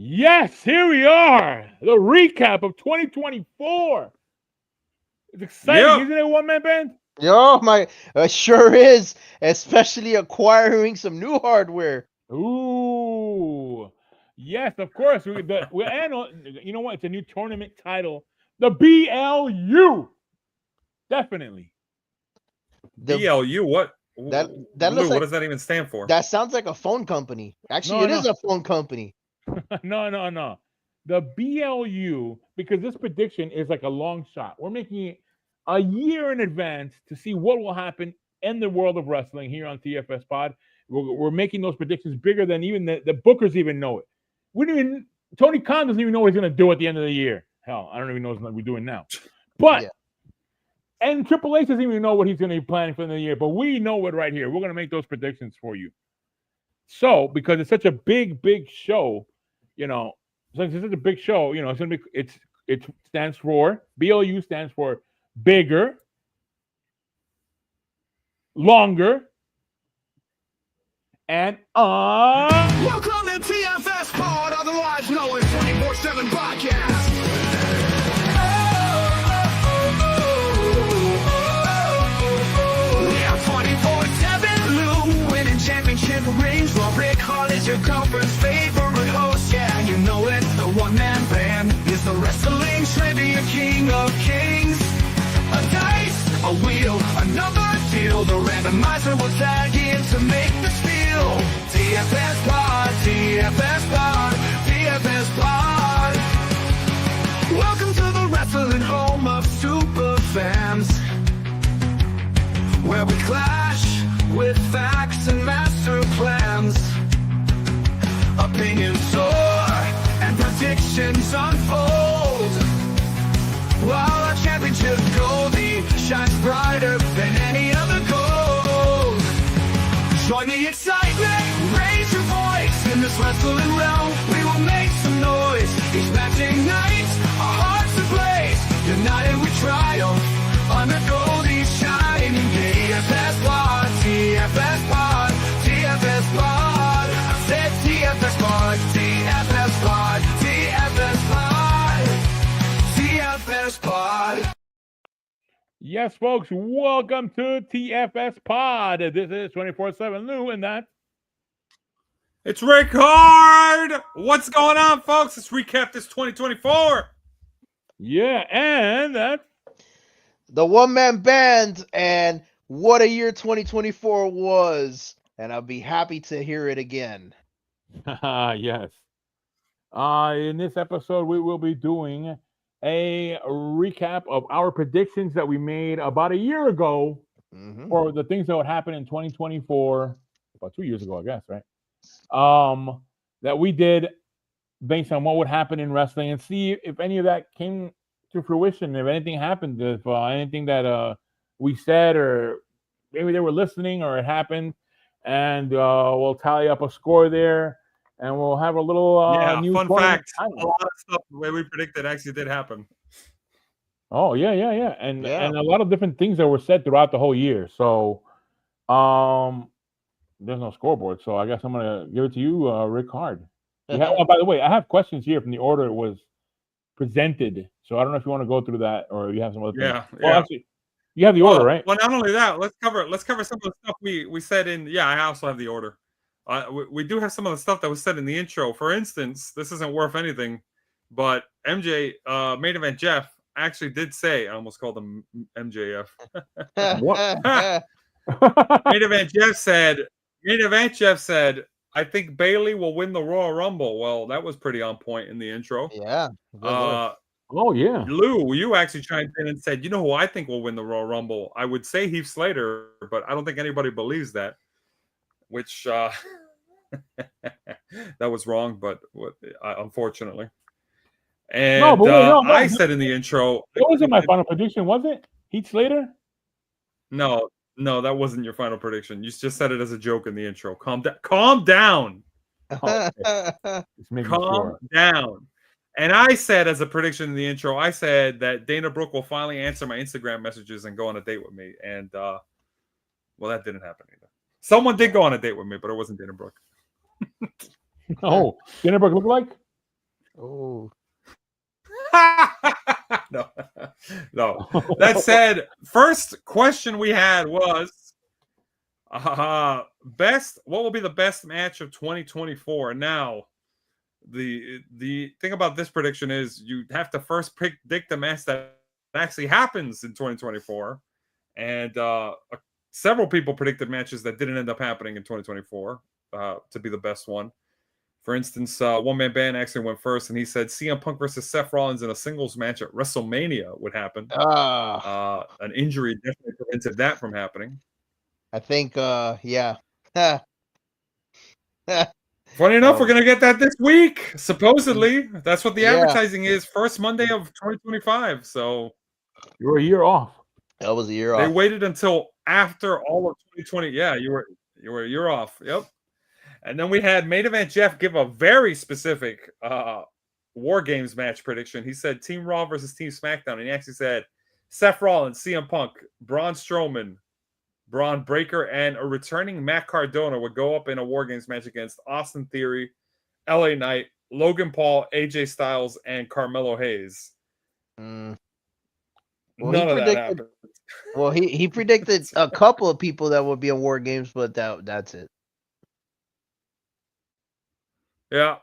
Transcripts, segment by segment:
Yes, here we are. The recap of 2024. It's exciting, Yep. isn't it, One Man Band? Yo, my sure is, especially acquiring some new hardware. Ooh. Yes, of course. You know what? It's a new tournament title. The B.L.U. Definitely. The B.L.U. What? that looks Lou, what like does that even stand for? that sounds like a phone company. Actually, No, it no. is a phone company. No. The B.L.U. because this prediction is like a long shot. We're making it a year in advance to see what will happen in the world of wrestling here on TFS Pod. We're making those predictions bigger than even the bookers even know it. We don't even Tony Khan doesn't even know what he's going to do at the end of the year. Hell, I don't even know what we're doing now. But Yeah. and Triple H doesn't even know what he's going to be planning for the year. But we know it right here. We're going to make those predictions for you. So because it's such a big show, since it's such a big show, it's gonna be it stands for B.L.U. stands for bigger, longer, and Welcome to TFSPOD, otherwise known as 24/7 Podcast. Yeah, 24/7 Lou, winning championship rings. While Rick Hall is your conference favorite host. Yeah, you know it, the one-man band is the wrestling trivia king of kings. A dice, a wheel, another deal. The randomizer will tag in to make the spiel. TFS Pod, TFS Pod, TFS Pod. Welcome to the wrestling home of super fans, where we clash with facts and master plans. Opinions soar and predictions unfold, while our championship goldie shines brighter than any other gold. Join the excitement, raise your voice. In this wrestling realm, we will make some noise. Each matching night, our hearts ablaze. United we triumph, on the goldie shining. TFS Pod, TFS Pod, TFS Pod. I said TFS Pod, TFS Pod, TFS Pod, TFS Pod. yes, folks, welcome to TFS Pod. This is 24/7 Lou, and that It's Rick Hard. What's going on, folks? Let's recap this 2024. and that The one-man band, and what a year 2024 was. And I'll be happy to hear it again. yes. In this episode, we will be doing a recap of our predictions that we made about a year ago for the things that would happen in 2024, about 2 years ago, I guess, right? That we did based on what would happen in wrestling and see if any of that came to fruition, if anything happened, if anything that we said or maybe they were listening or it happened, and we'll tally up a score there. And we'll have a little new fun tournament fact. title. A lot of stuff the way we predicted actually did happen. Oh yeah, and a lot of different things that were said throughout the whole year. So, there's no scoreboard, so I guess I'm gonna give it to you, Rick Hard. Oh, by the way, I have questions here from the order it was presented, so I don't know if you want to go through that or you have some other things. Yeah. Actually, you have the order, right? Well, not only that, let's cover some of the stuff we said in. Yeah, I also have the order. We do have some of the stuff that was said in the intro. For instance, this isn't worth anything, but MJ, Main Event Jeff, actually did say, I almost called him MJF. What? Main Event Jeff said, I think Bailey will win the Royal Rumble. Well, that was pretty on point in the intro. Yeah. Oh yeah. Lou, you actually chimed in and said, you know who I think will win the Royal Rumble? I would say Heath Slater, but I don't think anybody believes that. Which that was wrong, but unfortunately. And I said in the intro, it wasn't my final prediction, was it? Heath Slater? No, that wasn't your final prediction. You just said it as a joke in the intro. Calm down. Oh, okay. Calm down. And I said as a prediction in the intro, I said that Dana Brooke will finally answer my Instagram messages and go on a date with me. And well, that didn't happen either. Someone did go on a date with me, but it wasn't Dana Brooke. Oh, Dana Brooke look like? Oh. No. That said, first question we had was what will be the best match of 2024? Now, the thing about this prediction is you have to first predict the match that actually happens in 2024, and several people predicted matches that didn't end up happening in 2024 to be the best one. For instance, One Man Band actually went first, and he said CM Punk versus Seth Rollins in a singles match at WrestleMania would happen. An injury definitely prevented that from happening. I think, yeah. Funny enough, we're going to get that this week, supposedly. That's what the Yeah. advertising is, first Monday of 2025. So You're a year off. That was a year off. they waited until after all of 2020. Yeah, you were a year off. Yep. And then we had Main Event Jeff give a very specific War Games match prediction. He said Team Raw versus Team SmackDown. And he actually said Seth Rollins, CM Punk, Braun Strowman, Braun Breaker, and a returning Matt Cardona would go up in a War Games match against Austin Theory, LA Knight, Logan Paul, AJ Styles, and Carmelo Hayes. Well, None of that happened. Well, he predicted a couple of people that would be in War Games, but that's it. Yeah,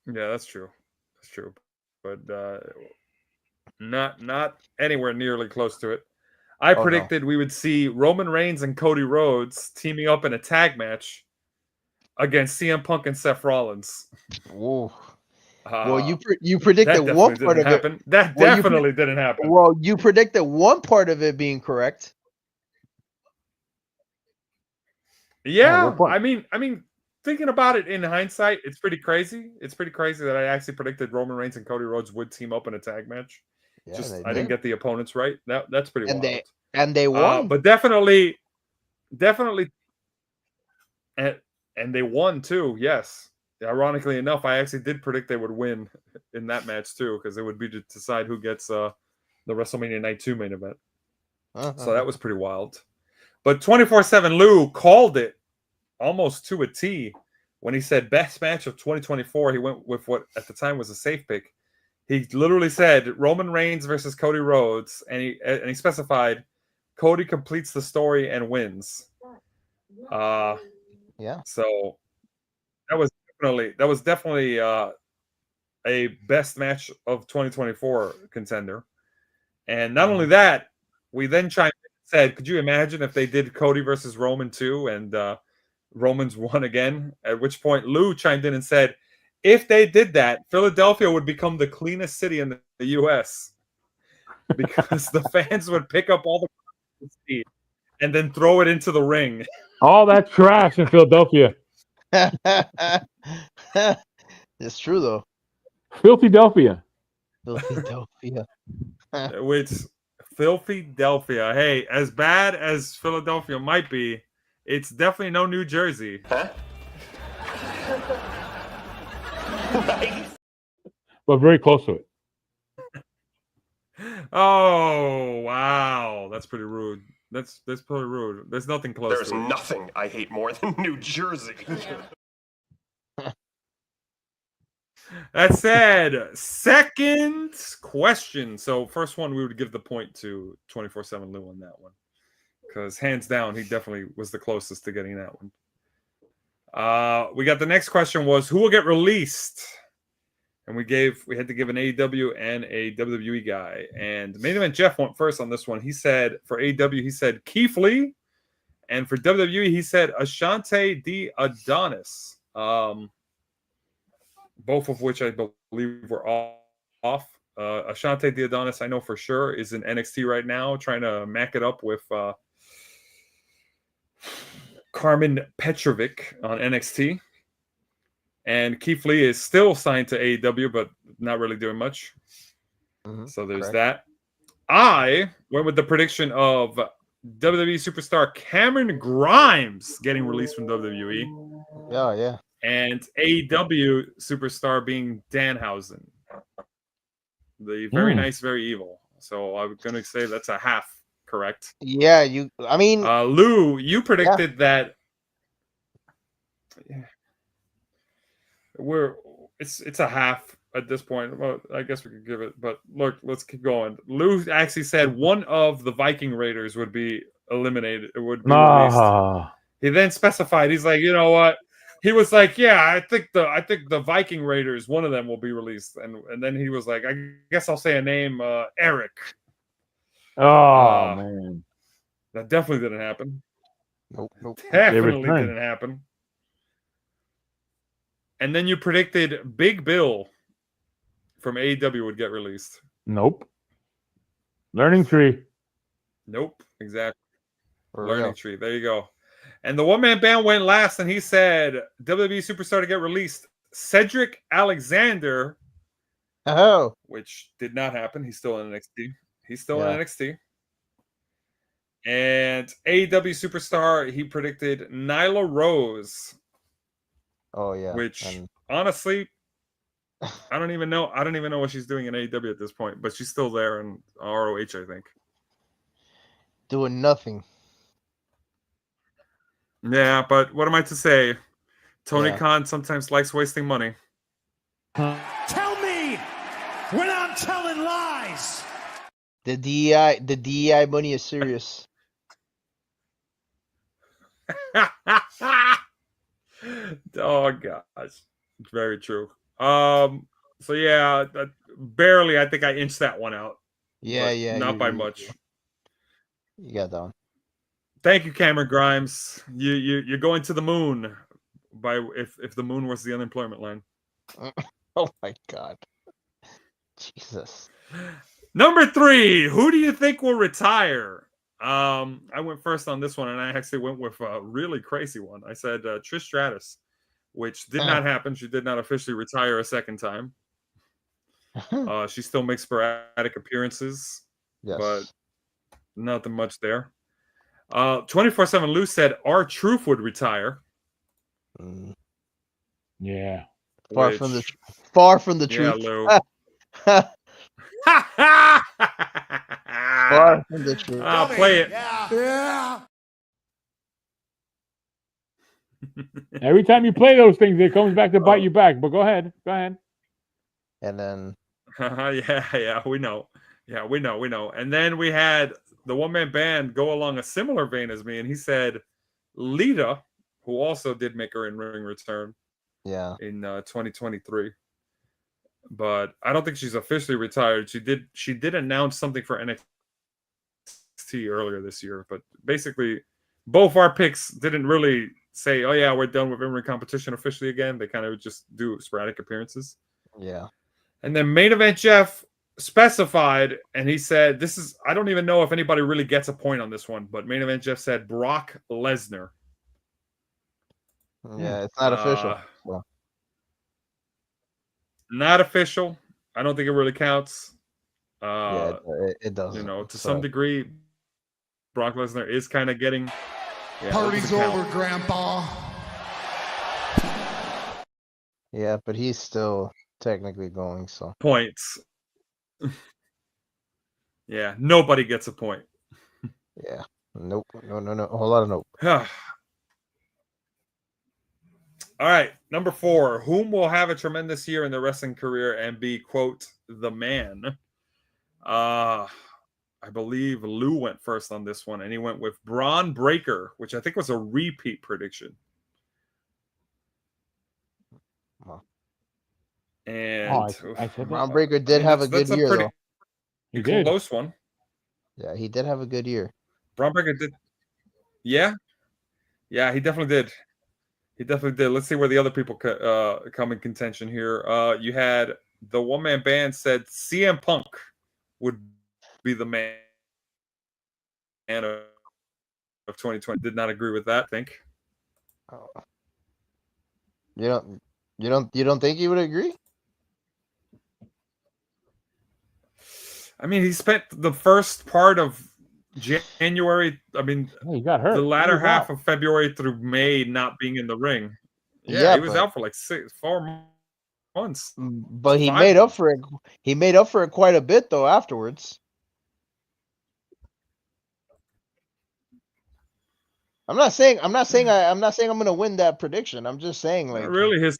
that's true. That's true, but not anywhere nearly close to it. I predicted we would see Roman Reigns and Cody Rhodes teaming up in a tag match against CM Punk and Seth Rollins. Whoa. Well, you predicted one part of it. That definitely didn't happen. Well, you predicted one part of it being correct. Yeah, I mean, thinking about it in hindsight, it's pretty crazy. It's pretty crazy that I actually predicted Roman Reigns and Cody Rhodes would team up in a tag match. Yeah, I didn't get the opponents right. That's pretty wild. They won. But definitely, and they won too. Yes. Ironically enough, I actually did predict they would win in that match too, because it would be to decide who gets the WrestleMania Night 2 main event. So that was pretty wild. But 24/7 Lou called it almost to a T when he said best match of 2024. He went with what at the time was a safe pick. He literally said Roman Reigns versus Cody Rhodes, and he specified Cody completes the story and wins. Yeah. So that was definitely a best match of 2024 contender. And not only that, we then chimed in and said, could you imagine if they did Cody versus Roman 2 and Roman's won again? At which point Lou chimed in and said, if they did that, Philadelphia would become the cleanest city in the U.S. because the fans would pick up all the and then throw it into the ring. All that trash in Philadelphia. It's true though. Philadelphia. Which Philadelphia. Hey, as bad as Philadelphia might be, it's definitely no New Jersey. Huh? Nice. But very close to it. Oh wow, that's pretty rude. That's pretty rude. There's nothing close. There's nothing I hate more than New Jersey. That said, second question. So first one, we would give the point to 24/7 Lou on that one, because hands down, he definitely was the closest to getting that one. We got the next question was who will get released, and we had to give an AEW and a WWE guy. And Main Event Jeff went first on this one. He said for AEW, he said Keith Lee, and for WWE, he said Ashante D. Adonis. Both of which I believe were off. Ashante D. Adonis, I know for sure, is in NXT right now, trying to mack it up with Carmen Petrovic on NXT. And Keith Lee is still signed to AEW, but not really doing much. So there's that. I went with the prediction of WWE superstar Cameron Grimes getting released from WWE. Yeah. And AEW superstar being Danhausen. The very nice, very evil. So I'm going to say that's a half correct. Yeah, Lou, you predicted that it's a half. at this point. Well, I guess we could give it, but look, let's keep going. Lou actually said one of the Viking Raiders would be eliminated. It would be released. He then specified. He's like, you know what? He was like, yeah, I think the Viking Raiders, one of them will be released, and then he was like, I guess I'll say a name, Eric. Oh man, that definitely didn't happen. Nope. Definitely didn't happen. And then you predicted Big Bill from AEW would get released. Nope. Learning Tree. Nope. Exactly. For Learning real. Tree. There you go. And the one-man band went last, and he said WWE superstar to get released, Cedric Alexander. Oh. Which did not happen. He's still in NXT. He's still Yeah. in NXT. And AEW superstar, he predicted Nyla Rose. Oh yeah. Which honestly, I don't even know. I don't even know what she's doing in AEW at this point, but she's still there in ROH, I think. Doing nothing. Yeah, but what am I to say? Tony Khan sometimes likes wasting money. Tell me when I'm telling lies. The DEI money is serious. Oh gosh, very true. So yeah, barely. I think I inched that one out. Yeah. Not by much. You got that one. Thank you, Cameron Grimes. You're going to the moon by if the moon was the unemployment line. Oh my God. Jesus. Number 3, who do you think will retire? I went first on this one, and I actually went with a really crazy one. I said Trish Stratus, which did not happen. She did not officially retire a second time. She still makes sporadic appearances, but nothing much there. 24/7 Lou said R-Truth would retire. Yeah. Far from the truth. Lou. Far from the truth. I'll play it. Yeah. Every time you play those things, it comes back to bite you back. But go ahead. And then. Yeah, we know. Yeah, we know. And then we had the one-man band go along a similar vein as me, and he said Lita, who also did make her in-ring return. Yeah. In 2023. But I don't think she's officially retired. She did announce something for NXT earlier this year, but basically both our picks didn't really say, oh yeah, we're done with in-ring competition officially again. They kind of just do sporadic appearances. Yeah. And then Main Event Jeff specified, and he said, I don't even know if anybody really gets a point on this one, but Main Event Jeff said Brock Lesnar. Yeah, it's not official. Well. Not official. I don't think it really counts. Yeah, it doesn't. You know, to some degree, Brock Lesnar is kind of getting. Yeah, Party's over, Grandpa. Yeah, but he's still technically going. So points. Yeah, nobody gets a point. Yeah. Nope. No. A whole lot of nope. All right, number 4. Whom will have a tremendous year in their wrestling career and be, quote, the man? I believe Lou went first on this one, and he went with Braun Breaker, which I think was a repeat prediction. Wow. And Braun Breaker did have a good year, though. He did. Close one. Yeah, he did have a good year. Braun Breaker did. Yeah, he definitely did. He definitely did. Let's see where the other people come in contention here. You had the one-man band said CM Punk would be the man of 2020. Did not agree with that, I think. You don't think he would agree? I mean, he spent the first part of January, he got hurt. The latter half of February through May not being in the ring. Yeah, he was out for like 4 months. But he made up for it. He made up for it quite a bit though afterwards. I'm not saying I'm gonna win that prediction. I'm just saying like really his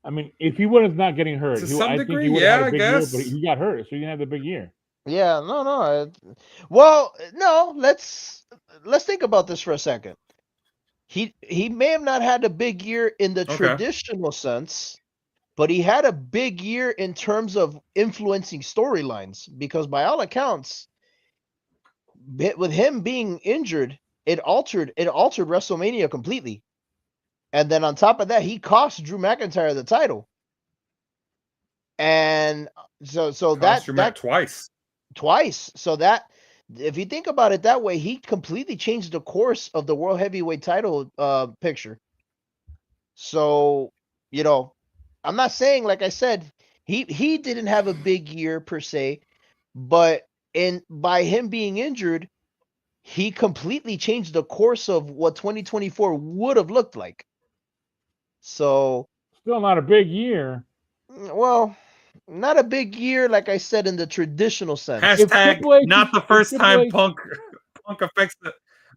I mean, if he was not getting hurt, To some I think degree, he would have yeah, had a I big year, guess. but he got hurt, so he didn't have the big year. Yeah, no. Well, no. Let's think about this for a second. He may have not had a big year in the Okay. traditional sense, but he had a big year in terms of influencing storylines because by all accounts, with him being injured, it altered WrestleMania completely. And then on top of that, he cost Drew McIntyre the title. And so Cost Drew Mac twice. So that if you think about it that way, he completely changed the course of the World Heavyweight title picture. So, I'm not saying, like I said, he didn't have a big year per se, but by him being injured, he completely changed the course of what 2024 would have looked like. So, still not a big year. Well, not a big year, like I said, in the traditional sense. Hashtag not the first time Punk affects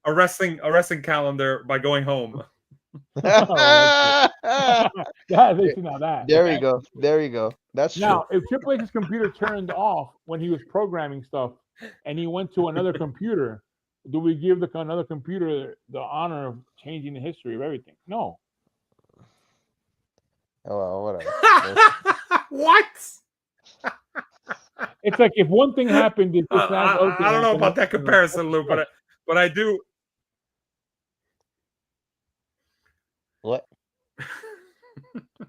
a wrestling calendar by going home. Yeah, they see now that. There you go. That's now, true. if Triple H's computer turned off when he was programming stuff, and he went to another computer, do we give another computer the honor of changing the history of everything? No. Oh, well, whatever. What? It's like if one thing happened, I don't know about that comparison, Lou, but I do. What?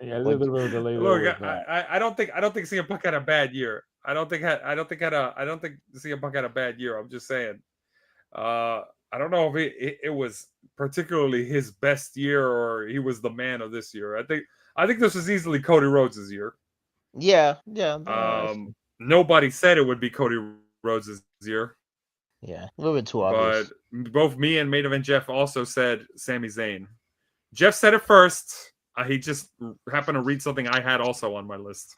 Yeah, a little bit of a delay. Look, I don't think CM Punk had a bad year. I don't think CM Punk had a bad year. I'm just saying. I don't know if it was particularly his best year or he was the man of this year. I think this was easily Cody Rhodes' year. Yeah. Nobody said it would be Cody Rhodes' year. Yeah, a little bit too obvious. But both me and Main Event Jeff also said Sami Zayn. Jeff said it first. He just happened to read something I had also on my list.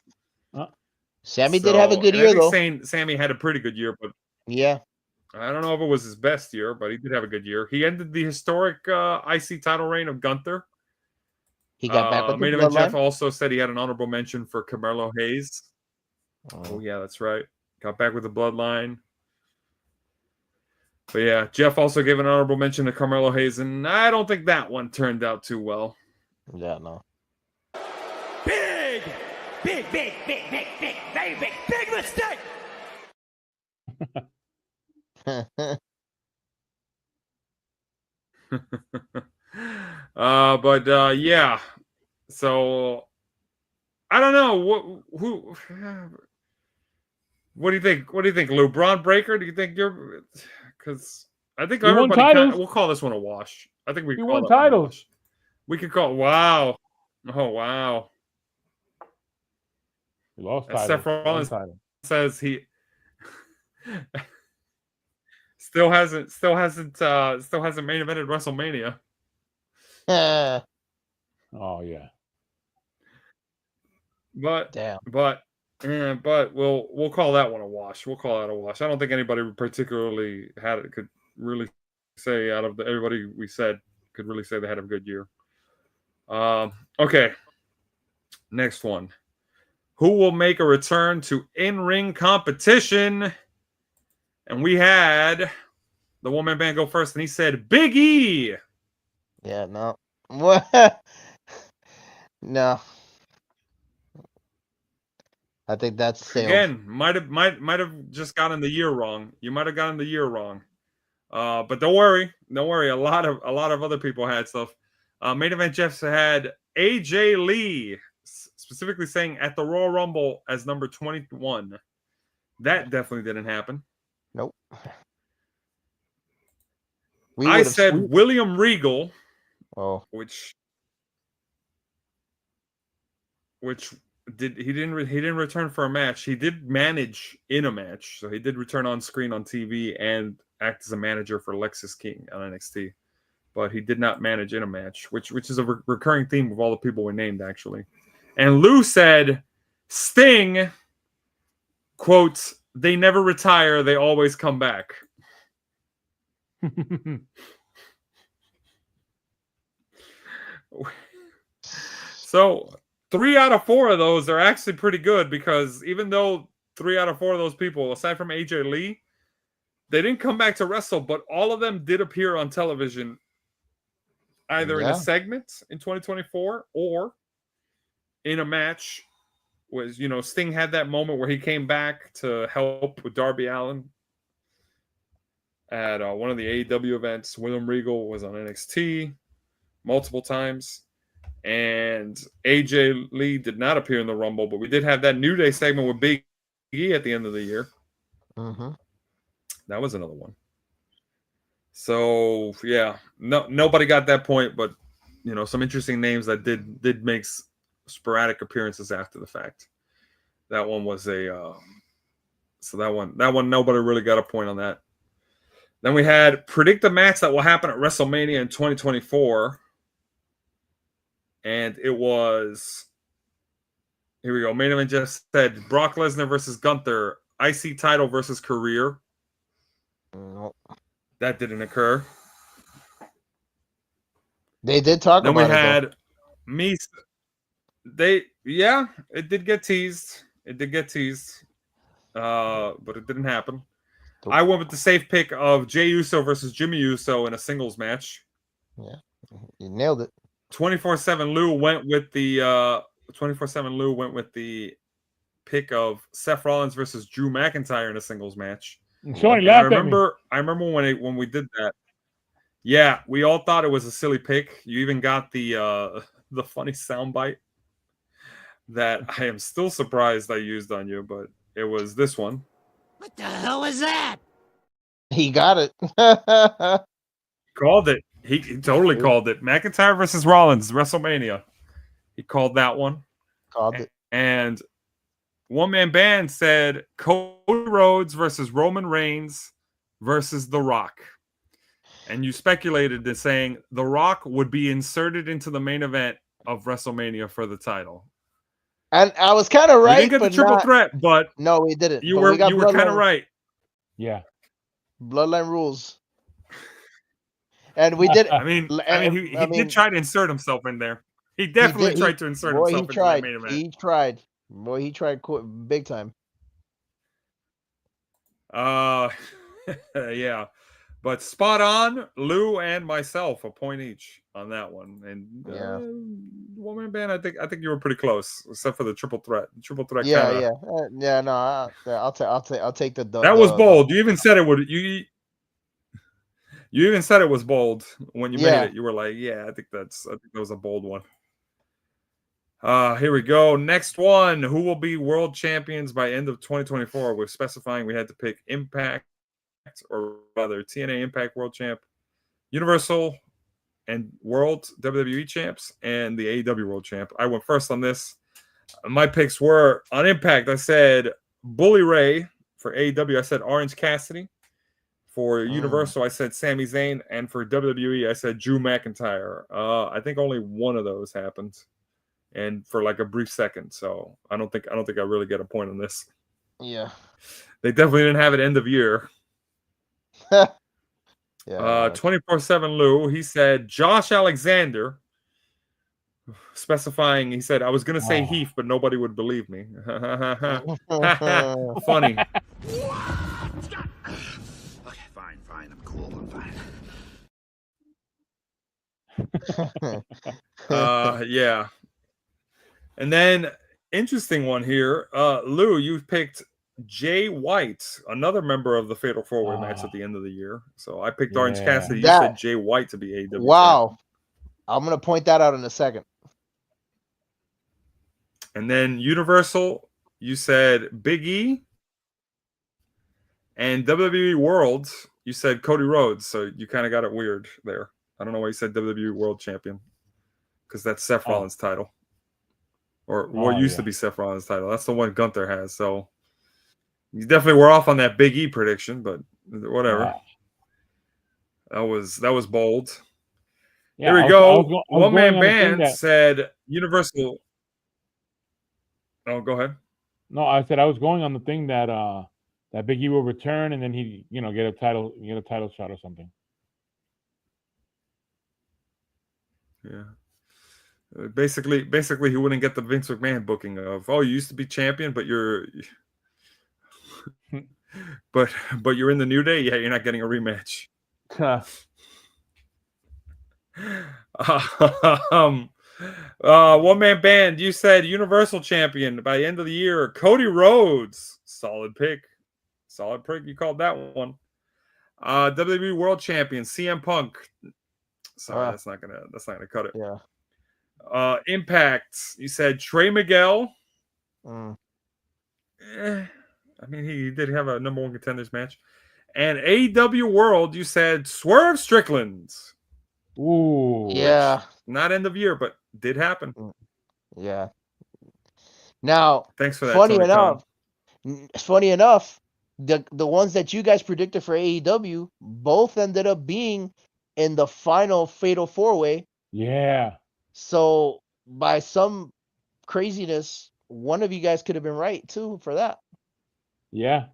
Sammy did have a good year, though. Sammy had a pretty good year, but yeah, I don't know if it was his best year, but he did have a good year. He ended the historic IC title reign of Gunther. He got back with the Main Event Jeff also said he had an honorable mention for Carmelo Hayes. Oh yeah, that's right. Got back with the Bloodline. But yeah, Jeff also gave an honorable mention to Carmelo Hayes, and I don't think that one turned out too well. Yeah, no. Big mistake. But yeah. So I don't know what do you think? What do you think, Lou? Braun Breaker? Do you think you're? Because I think everybody. We'll call this one a wash. I think we he call won that titles. One a wash. We could call. Wow. Oh wow. He lost titles. Seth Rollins says he still hasn't main evented WrestleMania. Oh yeah. But we'll call that one a wash. We'll call that a wash. I don't think anybody particularly could really say out of everybody we said could really say they had a good year. Okay. Next one. Who will make a return to in-ring competition? And we had the one-man band go first, and he said Big E. Yeah, no. What? No. I think that's sailed. Again, might have just gotten the year wrong. You might have gotten the year wrong. But don't worry. A lot of other people had stuff. Main Event Jeff had AJ Lee, specifically saying at the Royal Rumble as number 21. That definitely didn't happen. Nope. I said William Regal. Oh. Which he didn't return for a match. He did manage in a match, so he did return on screen on TV and act as a manager for Lexis King on NXT. But he did not manage in a match, which is a recurring theme of all the people we named, actually. And Lou said, Sting, quote, they never retire, they always come back. So, 3 out of 4 of those are actually pretty good because even though 3 out of 4 of those people, aside from AJ Lee, they didn't come back to wrestle, but all of them did appear on television either in a segment in 2024 or in a match. Was, you know, Sting had that moment where he came back to help with Darby Allin at one of the AEW events. William Regal was on NXT multiple times. And AJ Lee did not appear in the Rumble, but we did have that New Day segment with Big E at the end of the year. That was another one. So yeah, nobody got that point, but you know, some interesting names that did make sporadic appearances after the fact. That one was a so that one nobody really got a point on that. Then we had predict the match that will happen at WrestleMania in 2024. And it was, here we go. Main event just said Brock Lesnar versus Gunther, IC title versus career. Nope. That didn't occur. They did talk then about it. Then we had me. It did get teased. It did get teased. But it didn't happen. Nope. I went with the safe pick of Jey Uso versus Jimmy Uso in a singles match. Yeah, you nailed it. 24/7 Lou went with the 24/7 Lou went with the pick of Seth Rollins versus Drew McIntyre in a singles match. Somebody laughed at me. I remember when we did that. Yeah, we all thought it was a silly pick. You even got the funny soundbite that I am still surprised I used on you, but it was this one. What the hell was that? He got it. Called it. He totally called it. McIntyre versus Rollins, WrestleMania. He called that one. Called it. And One Man Band said Cody Rhodes versus Roman Reigns versus The Rock. And you speculated to saying The Rock would be inserted into the main event of WrestleMania for the title. And I was kind of right. We didn't get the triple threat, but no, we didn't. You were kind of right. Yeah. Bloodline rules. And we did. I mean, he did try to insert himself in there. He definitely tried to insert himself into the main event. He tried. Boy, he tried big time. Yeah. But spot on, Lou and myself, a point each on that one. And One Man Band, I think you were pretty close, except for the triple threat. Triple threat. No, I'll take the. That was bold. You even said it would. You even said it was bold when you made it. You were like, "Yeah, I think that was a bold one." Here we go. Next one. Who will be world champions by end of 2024? We're specifying we had to pick Impact, or rather TNA Impact World Champ, Universal and World WWE Champs, and the AEW World Champ. I went first on this. My picks were on Impact. I said Bully Ray. For AEW, I said Orange Cassidy. For Universal, I said Sami Zayn, and for WWE, I said Drew McIntyre. I think only one of those happened, and for like a brief second. So I don't think I really get a point on this. Yeah, they definitely didn't have it end of year. 24/7 Lou. He said Josh Alexander, specifying. He said I was gonna say Heath, but nobody would believe me. Funny. I'm cool. I'm fine. Yeah. And then interesting one here. Lou, you picked Jay White, another member of the Fatal 4-Way match at the end of the year. So I picked Orange Cassidy. You said Jay White to be AEW. Wow. Champion. I'm gonna point that out in a second. And then Universal, you said Big E. And WWE World, you said Cody Rhodes, so you kind of got it weird there. I don't know why you said WWE World Champion, because that's Seth Rollins' title, or what used to be Seth Rollins' title. That's the one Gunther has. So you definitely were off on that Big E prediction, but whatever. That was bold. Yeah, here we go. One Man Band said Universal. Oh, go ahead. No, I said I was going on the thing that that Big E will return and then he, get a title shot or something. Yeah. Basically, he wouldn't get the Vince McMahon booking of, oh, you used to be champion, but you're, but you're in the New Day. Yeah, you're not getting a rematch. One man band. You said Universal Champion by the end of the year. Cody Rhodes, solid pick. You called that one. WWE World Champion CM Punk. Sorry, that's not gonna cut it. Yeah. Impact. You said Trey Miguel. Mm. I mean, he did have a number 1 contenders match. And AEW World. You said Swerve Strickland. Ooh. Yeah. Not end of year, but did happen. Yeah. Now, thanks for that. Funny Tony enough, the ones that you guys predicted for AEW both ended up being in the final Fatal 4-Way. Yeah. So by some craziness, one of you guys could have been right too for that. Yeah.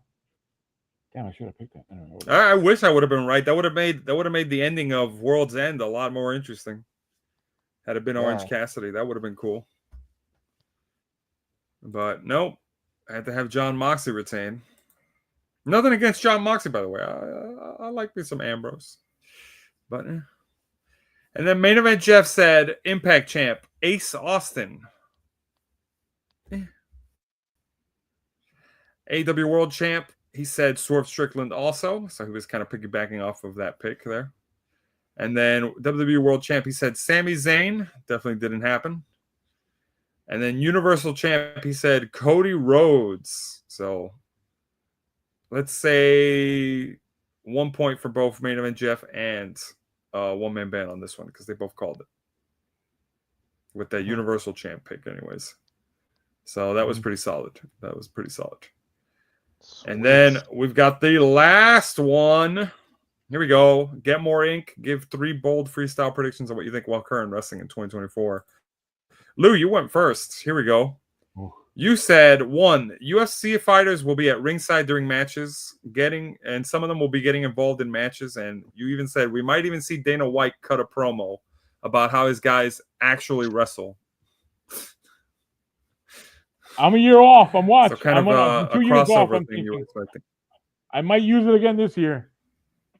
Damn, I should have picked that. I don't know. I wish I would have been right. That would have made the ending of World's End a lot more interesting. Had it been Orange Cassidy, that would have been cool. But nope, I had to have John Moxley retain. Nothing against John Moxley, by the way. I like me some Ambrose. But and then main event Jeff said Impact champ Ace Austin. AEW World Champ, he said Swerve Strickland also. So he was kind of piggybacking off of that pick there. And then WWE World Champ, he said Sami Zayn. Definitely didn't happen. And then Universal Champ, he said Cody Rhodes. So let's say 1 point for both main event Jeff and one man band on this one because they both called it with that Universal Champ pick, anyways. So that was pretty solid. Sweet. And then we've got the last one. Here we go. Get more ink. Give 3 bold freestyle predictions of what you think will occur in wrestling in 2024. Lou, you went first. Here we go. You said 1, UFC fighters will be at ringside during matches, and some of them will be getting involved in matches. And you even said we might even see Dana White cut a promo about how his guys actually wrestle. I'm a year off. I'm watching. So kind I'm of a 2 years off. crossover thing you were expecting. I might use it again this year.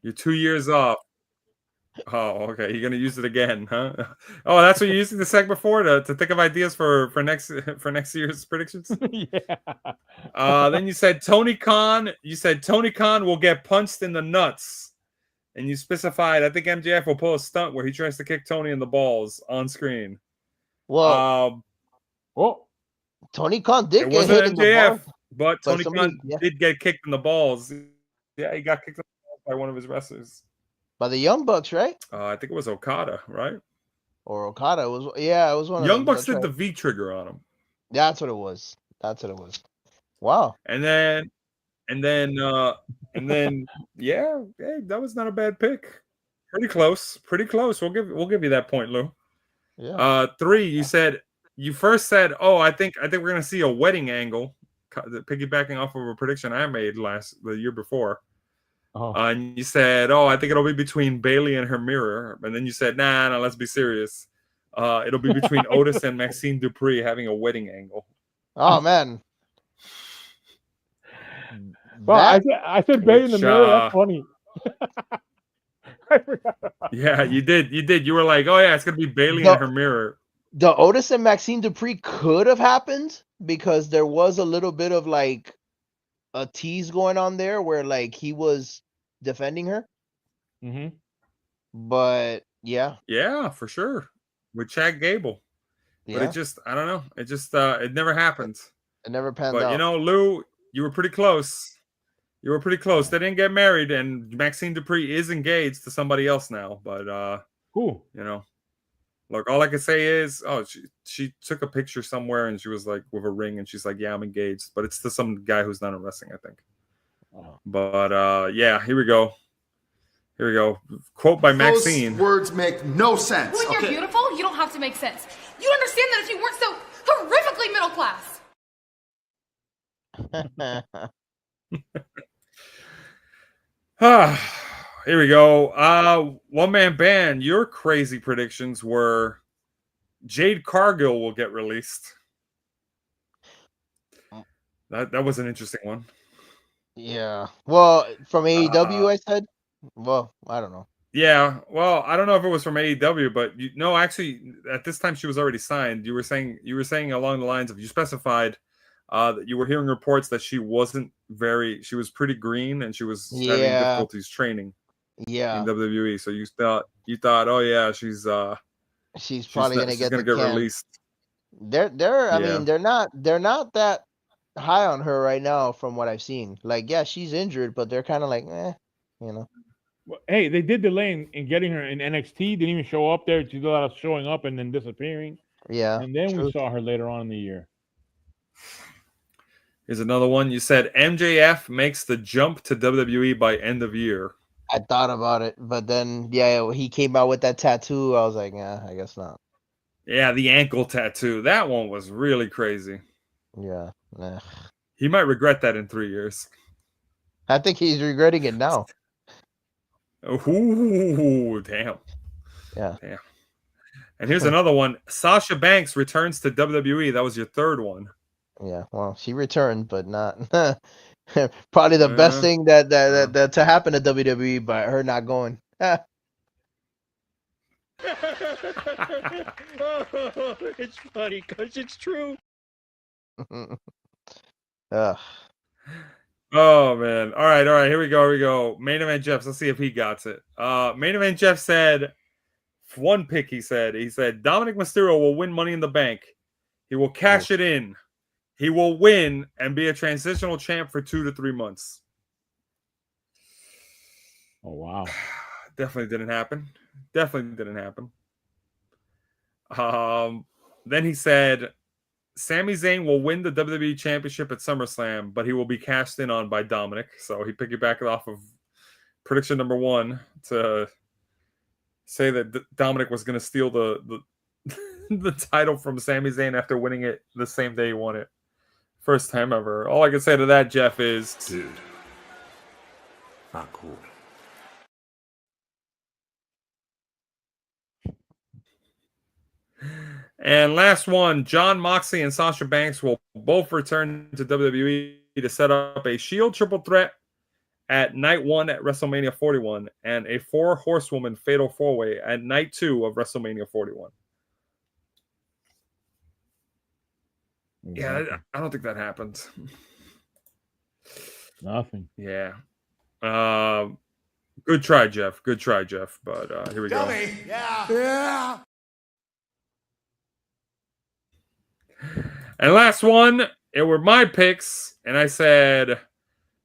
You're 2 years off. Oh, okay. You're gonna use it again, huh? Oh, that's what you're using the segment for to think of ideas for next year's predictions. Yeah. Then you said Tony Khan. You said Tony Khan will get punched in the nuts, and you specified I think MJF will pull a stunt where he tries to kick Tony in the balls on screen. Well, Tony Khan did get hit in the MJF, balls, but Tony Khan did get kicked in the balls. Yeah, he got kicked in the balls by one of his wrestlers. By the Young Bucks, right? I think it was Okada, right? Or Okada. It was one of Young them. Bucks did the V trigger on him. That's what it was. Wow. And then, yeah, hey, that was not a bad pick. Pretty close. We'll give you that point, Lou. Yeah. 3, you first said, oh, I think we're gonna see a wedding angle, piggybacking off of a prediction I made the year before. And you said, oh, I think it'll be between Bailey and her mirror. And then you said, nah, let's be serious. It'll be between Otis and Maxine Dupree having a wedding angle. Oh, man. Well, I said Bailey in the mirror. That's funny. I forgot. Yeah, you did. You were like, oh, yeah, it's going to be Bailey in her mirror. The Otis and Maxine Dupree could have happened because there was a little bit of like a tease going on there where like he was defending her. Mm-hmm. But yeah, for sure, with Chad Gable. But it just, I don't know, it never happened. It never panned out. But you know, Lou, you were pretty close. They didn't get married, and Maxine Dupree is engaged to somebody else now. But cool. You know, look, all I can say is, she took a picture somewhere, and she was like with a ring, and she's like, yeah, I'm engaged, but it's to some guy who's not in wrestling, I think. But yeah, here we go. Quote by Maxine. Those words make no sense. When you're beautiful, you don't have to make sense. You understand that if you weren't so horrifically middle class. Here we go. One man band. Your crazy predictions were Jade Cargill will get released. That was an interesting one. Yeah. Well, from AEW, I said. Well, I don't know. Yeah, well, I don't know if it was from AEW, but no, actually, at this time she was already signed. You were saying along the lines of, you specified that you were hearing reports that she was pretty green and she was having Yeah. difficulties training Yeah. in WWE. So you thought, oh yeah, she's probably gonna get released. I mean, they're not that high on her right now from what I've seen. Like, yeah, she's injured, but they're kind of like, you know. Well, hey, they did delay in getting her in NXT. Didn't even show up there. She did a lot of showing up and then disappearing. Yeah. And then we saw her later on in the year. Here's another one. You said MJF makes the jump to WWE by end of year. I thought about it, but then he came out with that tattoo. I was like, I guess not. Yeah, the ankle tattoo. That one was really crazy. Yeah. He might regret that in 3 years. I think he's regretting it now. Ooh, damn. Yeah. Damn. And here's another one. Sasha Banks returns to WWE. That was your third one. Yeah. Well, she returned, but not probably the best thing that to happen to WWE, but her not going. It's funny because it's true. Oh man. All right. Here we go. Main event Jeff. Let's see if he got it. Main event Jeff said, one pick he said Dominic Mysterio will win Money in the Bank. He will cash it in. He will win and be a transitional champ for 2 to 3 months. Oh wow. Definitely didn't happen. Then he said Sami Zayn will win the WWE Championship at SummerSlam, but he will be cashed in on by Dominic. So he piggybacked off of prediction number 1 to say that Dominic was going to steal the the title from Sami Zayn after winning it the same day he won it. First time ever. All I can say to that, Jeff, is... Dude. Not cool. And last one, Jon Moxley and Sasha Banks will both return to WWE to set up a Shield triple threat at night 1 at WrestleMania 41 and a 4-horsewoman fatal 4-way at night 2 of WrestleMania 41. Yeah, I don't think that happened. Nothing. Yeah. Good try, Jeff. But here we go. Yeah. And last one, it were my picks, and I said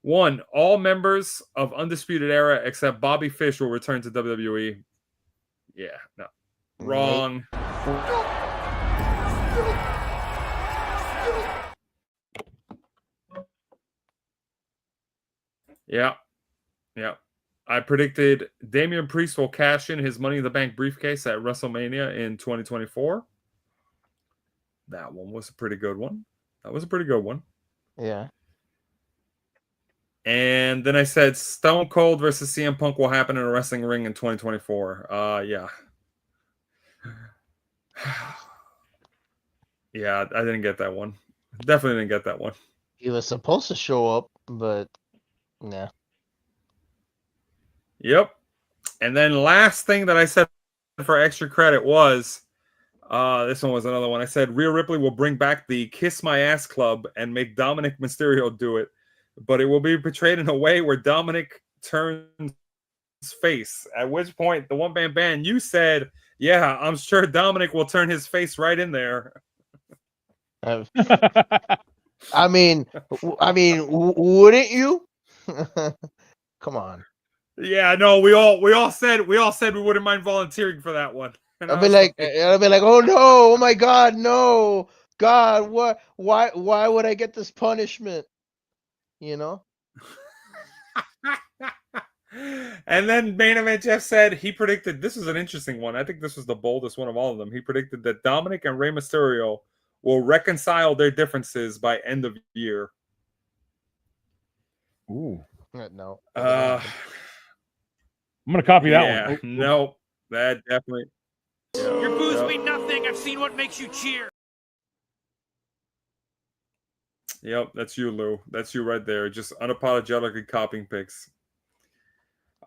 1, all members of Undisputed Era except Bobby Fish will return to WWE. Yeah, no. Wrong. Yeah. I predicted Damian Priest will cash in his Money in the Bank briefcase at WrestleMania in 2024. That one was a pretty good one. Yeah. And then I said Stone Cold versus CM Punk will happen in a wrestling ring in 2024. Yeah. Yeah, I didn't get that one. Definitely didn't get that one. He was supposed to show up, but nah. Yep. And then last thing that I said for extra credit was, this one was another one. I said Rhea Ripley will bring back the Kiss My Ass Club and make Dominic Mysterio do it, but it will be portrayed in a way where Dominic turns face. At which point, the One Man Band, you said, yeah, I'm sure Dominic will turn his face right in there. I mean, wouldn't you? Come on. Yeah, no, we all said we wouldn't mind volunteering for that one. I'll be like, oh no, oh my God, no, God, what? Why would I get this punishment? You know. And then Main Event Jeff said he predicted, this is an interesting one. I think this was the boldest one of all of them. He predicted that Dominic and Rey Mysterio will reconcile their differences by end of year. Ooh. No. I'm gonna copy that one. Nope. That definitely. Your boos mean nothing. I've seen what makes you cheer. Yep, that's you, Lou. That's you right there. Just unapologetically copying picks.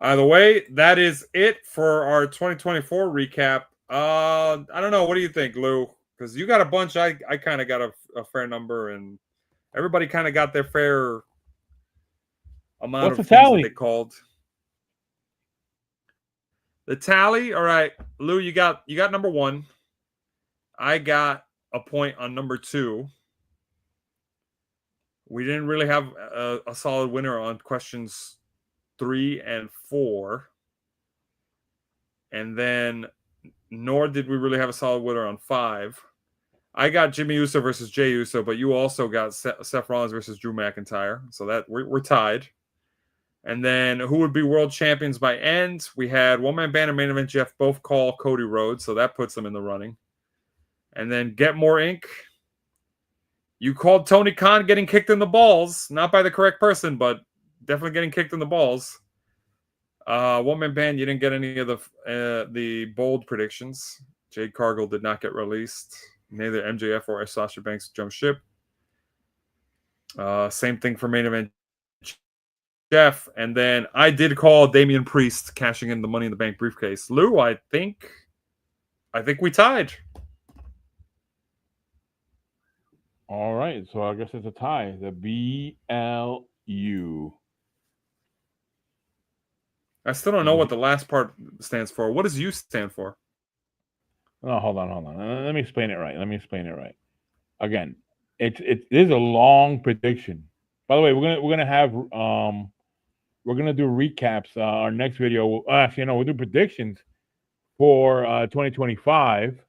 Either way, that is it for our 2024 recap. I don't know. What do you think, Lou? Because you got a bunch. I kind of got a fair number, and everybody kind of got their fair amount What's of the things tally? that they called. The tally, all right, Lou, you got number 1. I got a point on number 2. We didn't really have a solid winner on questions 3 and 4. And then nor did we really have a solid winner on 5. I got Jimmy Uso versus Jey Uso, but you also got Seth Rollins versus Drew McIntyre. So that we're tied. And then who would be world champions by end? We had one-man banner main event Jeff both call Cody Rhodes, so that puts them in the running. And then Get More Inc. You called Tony Khan getting kicked in the balls, not by the correct person, but definitely getting kicked in the balls. One-man band, you didn't get any of the bold predictions. Jade Cargill did not get released. Neither MJF or Sasha Banks jumped ship. Same thing for main event Jeff. And then I did call Damian Priest cashing in the Money in the Bank briefcase. Lou, I think we tied. All right, so I guess it's a tie. The B.L.U. I still don't know what the last part stands for. What does U stand for? No, hold on. Let me explain it right. Again, it is a long prediction. By the way, we're gonna have we're gonna do recaps. Our next video, we'll do predictions for 2025.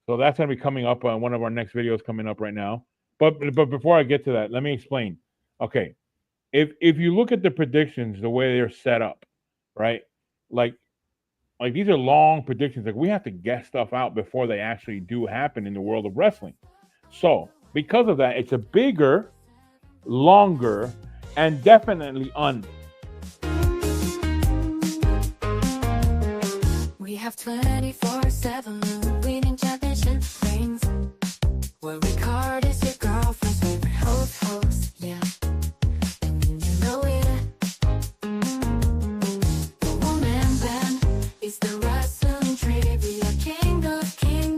So that's gonna be coming up on one of our next videos coming up right now. But before I get to that, let me explain. Okay, if you look at the predictions, the way they're set up, right? Like these are long predictions. Like we have to guess stuff out before they actually do happen in the world of wrestling. So because of that, it's a bigger, longer, and definitely We have 24/7 winning championship rings. We're recording.